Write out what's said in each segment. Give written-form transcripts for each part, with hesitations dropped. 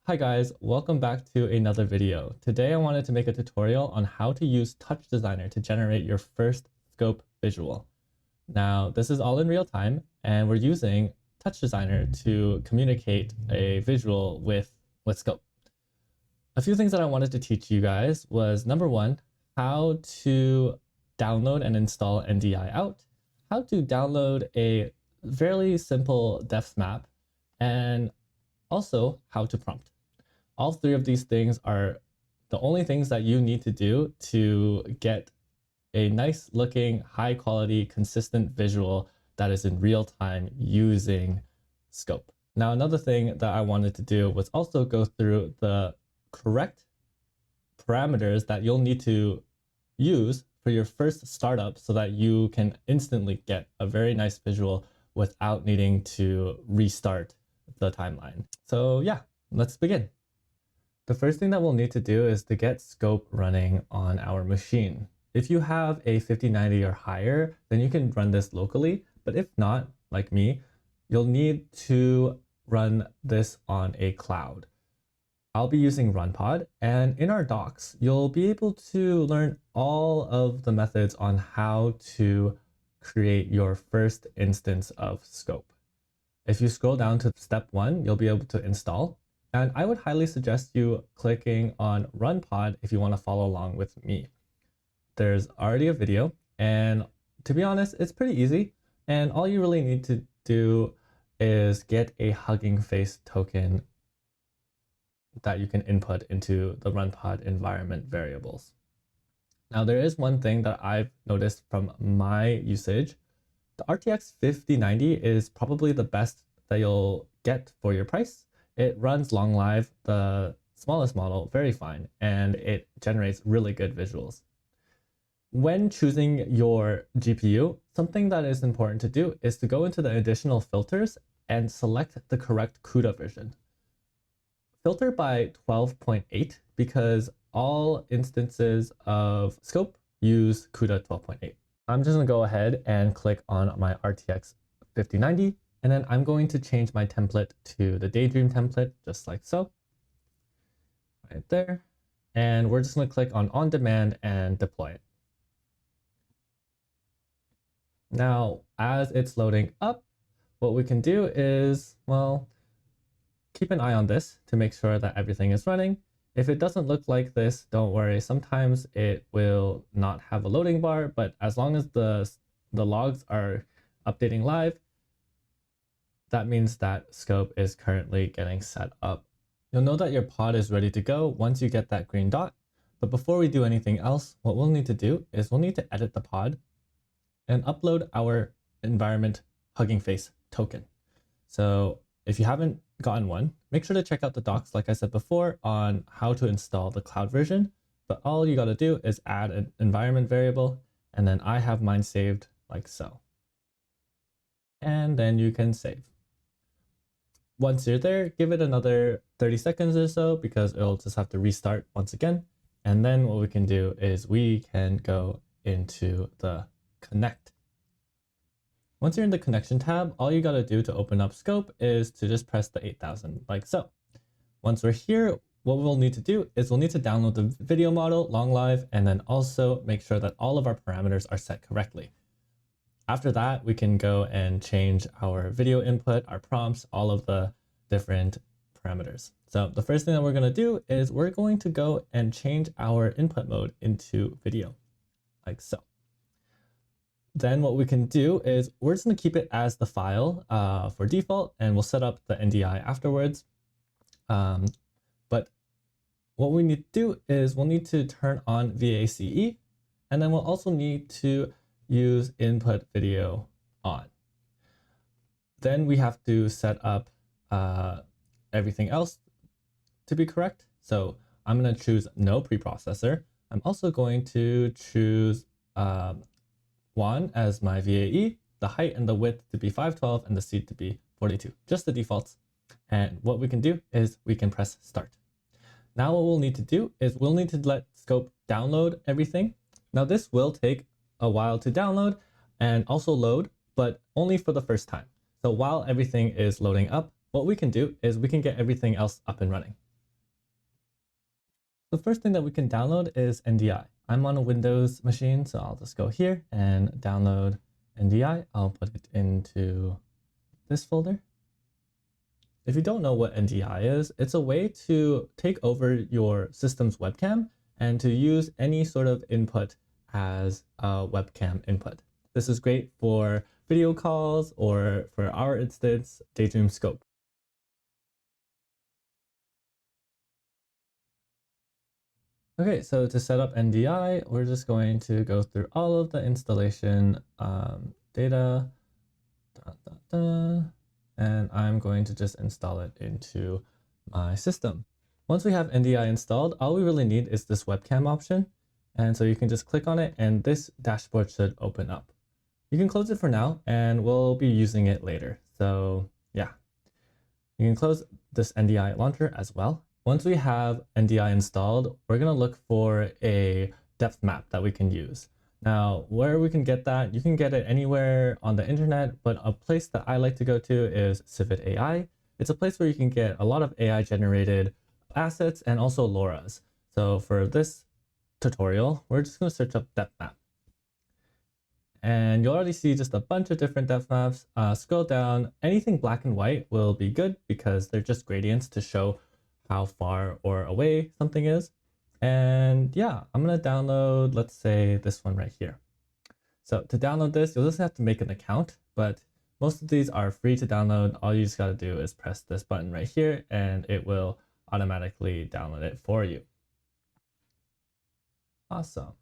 Hi guys, welcome back to another video. Today I wanted to make a tutorial on how to use TouchDesigner to generate your first scope visual. Now, this is all in real time, and we're using TouchDesigner to communicate a visual with scope. A few things that I wanted to teach you guys was, number one, how to download and install NDI out, how to download a fairly simple depth map, and also how to prompt. All three of these things are the only things that you need to do to get a nice looking, high quality, consistent visual that is in real time using scope. Now, another thing that I wanted to do was also go through the correct parameters that you'll need to use for your first startup so that you can instantly get a very nice visual without needing to restart the timeline. So yeah, let's begin. The first thing that we'll need to do is to get scope running on our machine. If you have a 5090 or higher, then you can run this locally. But if not, like me, you'll need to run this on a cloud. I'll be using RunPod, and in our docs, you'll be able to learn all of the methods on how to create your first instance of scope. If you scroll down to step 1, you'll be able to install. And I would highly suggest you clicking on RunPod if you want to follow along with me. There's already a video, and to be honest, it's pretty easy. And all you really need to do is get a Hugging Face token that you can input into the RunPod environment variables. Now, there is one thing that I've noticed from my usage. The RTX 5090 is probably the best that you'll get for your price. It runs long live, the smallest model, very fine, and it generates really good visuals. When choosing your GPU, something that is important to do is to go into the additional filters and select the correct CUDA version. Filter by 12.8 because all instances of scope use CUDA 12.8. I'm just gonna go ahead and click on my RTX 5090, and then I'm going to change my template to the Daydream template, just like so, right there. And we're just gonna click on demand and deploy it. Now, as it's loading up, what we can do is, well, keep an eye on this to make sure that everything is running. If it doesn't look like this, don't worry. Sometimes it will not have a loading bar, but as long as the logs are updating live, that means that scope is currently getting set up. You'll know that your pod is ready to go once you get that green dot. But before we do anything else, what we'll need to do is we'll need to edit the pod and upload our environment Hugging Face token. So if you haven't gotten one, make sure to check out the docs, like I said before, on how to install the cloud version. But all you got to do is add an environment variable, and then I have mine saved like so. And then you can save. Once you're there, give it another 30 seconds or so because it'll just have to restart once again. And then what we can do is we can go into the connect. Once you're in the connection tab, all you got to do to open up scope is to just press the 8000 like so. Once we're here, what we'll need to do is we'll need to download the video model long live and then also make sure that all of our parameters are set correctly. After that, we can go and change our video input, our prompts, all of the different parameters. So the first thing that we're going to do is we're going to go and change our input mode into video like so. Then what we can do is we're just going to keep it as the file for default, and we'll set up the NDI afterwards. But what we need to do is we'll need to turn on VACE, and then we'll also need to use input video on. Then we have to set up everything else to be correct. So I'm going to choose no preprocessor. I'm also going to choose one as my VAE, the height and the width to be 512 and the seed to be 42, just the defaults. And what we can do is we can press start. Now what we'll need to do is we'll need to let scope download everything. Now this will take a while to download and also load, but only for the first time. So while everything is loading up, what we can do is we can get everything else up and running. The first thing that we can download is NDI. I'm on a Windows machine, so I'll just go here and download NDI. I'll put it into this folder. If you don't know what NDI is, it's a way to take over your system's webcam and to use any sort of input as a webcam input. This is great for video calls or, for our instance, Daydream Scope. Okay, so to set up NDI, we're just going to go through all of the installation data, and I'm going to just install it into my system. Once we have NDI installed, all we really need is this webcam option. And so you can just click on it and this dashboard should open up. You can close it for now and we'll be using it later. So yeah, you can close this NDI launcher as well. Once we have NDI installed, we're going to look for a depth map that we can use. Now, where we can get that, you can get it anywhere on the internet, but a place that I like to go to is Civit AI. It's a place where you can get a lot of AI generated assets and also LoRa's. So for this tutorial, we're just going to search up depth map. And you'll already see just a bunch of different depth maps. Scroll down, anything black and white will be good because they're just gradients to show how far or away something is. And yeah, I'm going to download, let's say this one right here. So to download this, you'll just have to make an account, but most of these are free to download. All you just got to do is press this button right here and it will automatically download it for you. Awesome.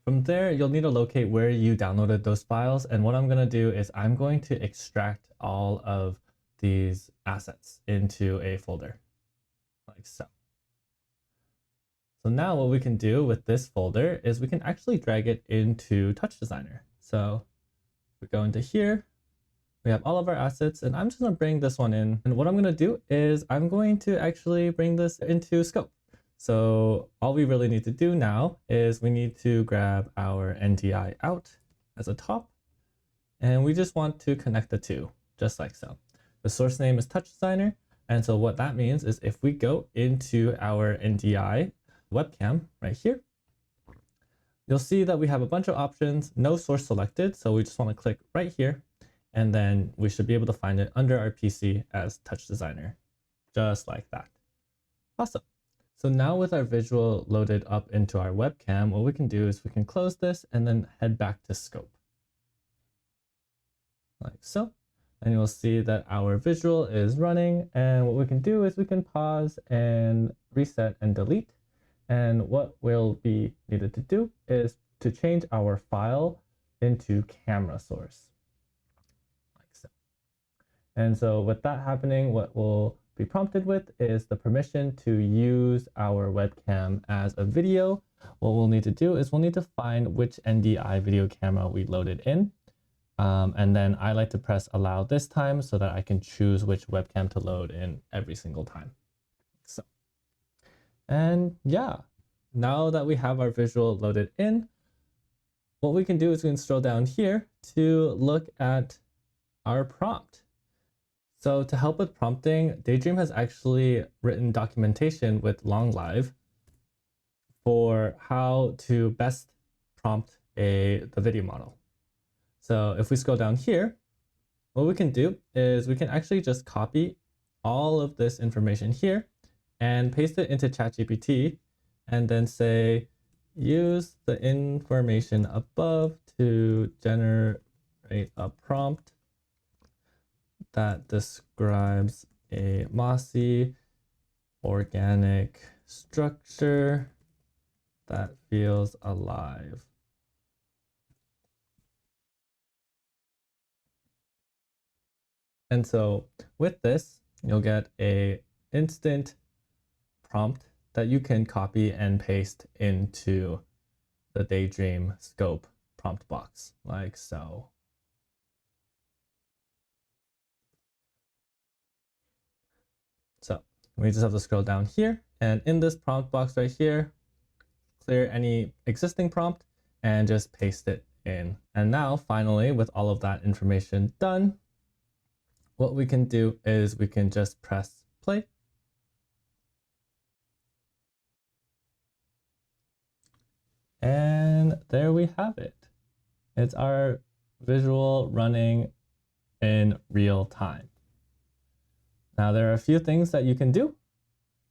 From there, you'll need to locate where you downloaded those files. And what I'm going to do is I'm going to extract all of these assets into a folder like so. So now what we can do with this folder is we can actually drag it into TouchDesigner. So if we go into here, we have all of our assets and I'm just going to bring this one in. And what I'm going to do is I'm going to actually bring this into Scope. So all we really need to do now is we need to grab our NDI out as a top, and we just want to connect the two, just like so. The source name is TouchDesigner, and so what that means is if we go into our NDI webcam right here, you'll see that we have a bunch of options, no source selected, so we just want to click right here, and then we should be able to find it under our PC as TouchDesigner, just like that. Awesome. So now with our visual loaded up into our webcam, what we can do is we can close this and then head back to Scope. Like so. And you'll see that our visual is running. And what we can do is we can pause and reset and delete. And what we'll be needed to do is to change our file into camera source. Like so. And so with that happening, what we'll be prompted with is the permission to use our webcam as a video. What we'll need to do is we'll need to find which NDI video camera we loaded in. And then I like to press allow this time so that I can choose which webcam to load in every single time. So, and yeah, now that we have our visual loaded in, what we can do is we can scroll down here to look at our prompt. So to help with prompting, Daydream has actually written documentation with LongLive for how to best prompt the video model. So if we scroll down here, what we can do is we can actually just copy all of this information here and paste it into ChatGPT and then say, use the information above to generate a prompt that describes a mossy organic structure that feels alive. And so with this, you'll get an instant prompt that you can copy and paste into the Daydream Scope prompt box, like so. So we just have to scroll down here, and in this prompt box right here, clear any existing prompt and just paste it in. And now finally, with all of that information done, what we can do is we can just press play. And there we have it. It's our visual running in real time. Now there are a few things that you can do.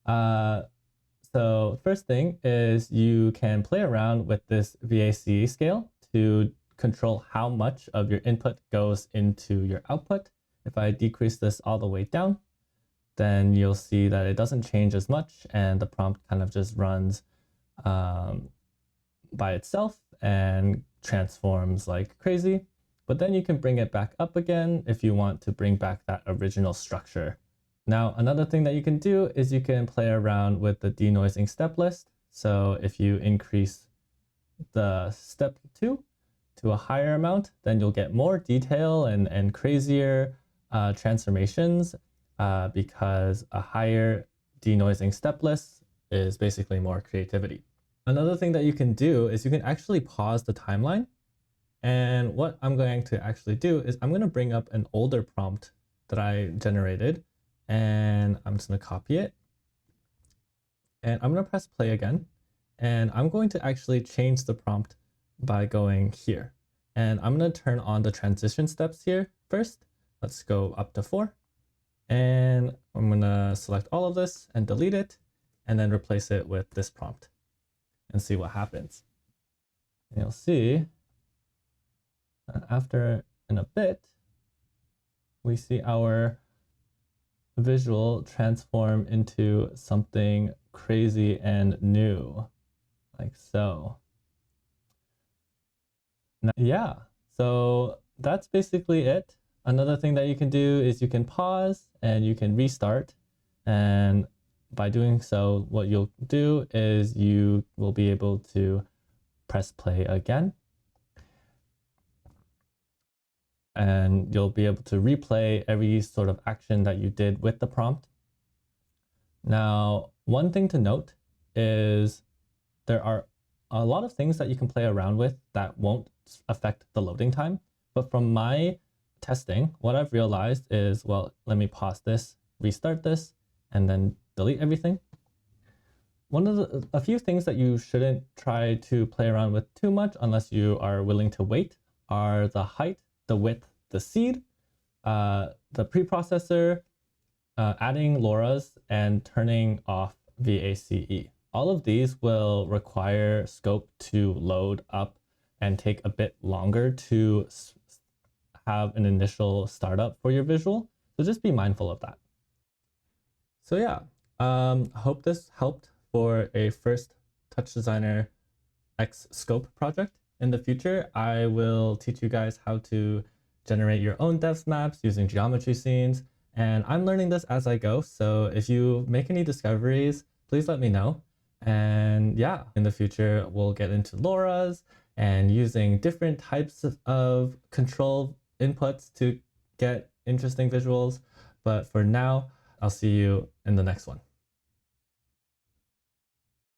So first thing is you can play around with this VAC scale to control how much of your input goes into your output. If I decrease this all the way down, then you'll see that it doesn't change as much and the prompt kind of just runs by itself and transforms like crazy. But then you can bring it back up again if you want to bring back that original structure. Now, another thing that you can do is you can play around with the denoising step list. So if you increase the step 2 to a higher amount, then you'll get more detail and crazier transformations because a higher denoising step list is basically more creativity. Another thing that you can do is you can actually pause the timeline. And what I'm going to actually do is I'm going to bring up an older prompt that I generated, and I'm just going to copy it. And I'm going to press play again. And I'm going to actually change the prompt by going here. And I'm going to turn on the transition steps here first. Let's go up to 4. And I'm going to select all of this and delete it, and then replace it with this prompt and see what happens. And you'll see after in a bit, we see our visual transform into something crazy and new, like so. Now, yeah, so that's basically it. Another thing that you can do is you can pause and you can restart. And by doing so, what you'll do is you will be able to press play again. And you'll be able to replay every sort of action that you did with the prompt. Now, one thing to note is there are a lot of things that you can play around with that won't affect the loading time. But from my testing, what I've realized is, well, let me pause this, restart this, and then delete everything. A few things that you shouldn't try to play around with too much unless you are willing to wait are the height, the width, the seed, the preprocessor, adding LoRa's, and turning off VACE. All of these will require scope to load up and take a bit longer to have an initial startup for your visual. So just be mindful of that. So yeah, hope this helped for a first TouchDesigner X scope project. In the future, I will teach you guys how to generate your own devs maps using geometry scenes. And I'm learning this as I go. So if you make any discoveries, please let me know. And yeah, in the future, we'll get into LoRa's and using different types of control inputs to get interesting visuals. But for now, I'll see you in the next one.